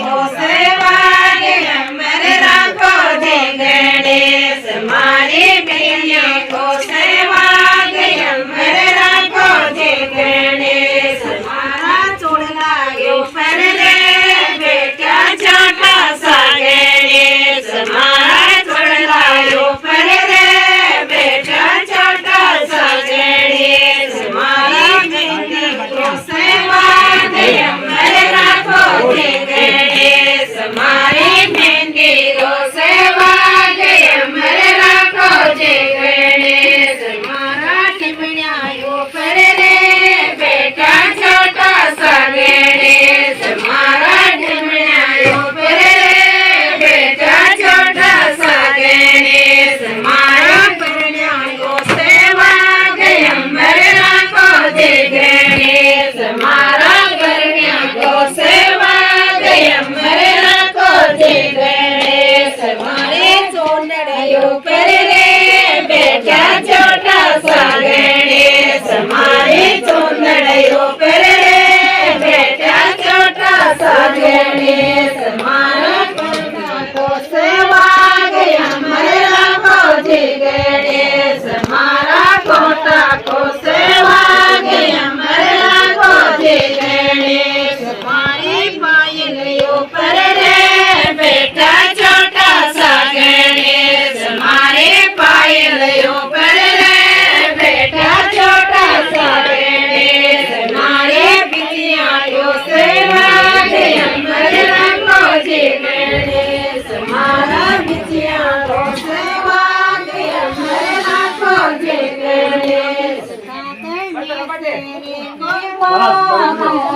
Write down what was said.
को सेवा गे अमर राखो जे गणेश मारी बेनिया को सेवा गे अमर राखो जे गणेश मारा चोड़ला ऊपर रे बेटा छोटा सा गणेश मारा चोड़ला ऊपर रे बेटा छोटा सा गणेश मारी बेनिया को सेवा गे अमर राखो जे गणेश मारी मेहंदी रो सेवा गे अमर राखो जे गणेश मारा टिमण्या ऊपर रे बेटा छोटा सा गणेश मारा टिमण्या ऊपर रे बेटा छोटा सा गणेश मारा टिमण्या को सेवा गे अमर राखो जे गणेश मारा गरण्या को सेवा गे अमर राखो जे गणेश मारे चोंदड़ियो पर रे बेटा छोटा सा गणेश मारे चोंदड़ियो पर रे बेटा छोटा सा गणेश मारा कोटा को सेवा गे अमर राखो जे गणेश मारा कोटा को सेवा गे अमर राखो जे गणेश मारी पायल ऊपर रे बेटा छोटा सा गणेश मारे पायल ऊपर रे बेटा छोटा सा गणेश मारे बिटिया को सेवा गे अमर राखो जे गणेश मारा बिटिया को सेवा गे अमर राखो जे गणेश तेरे को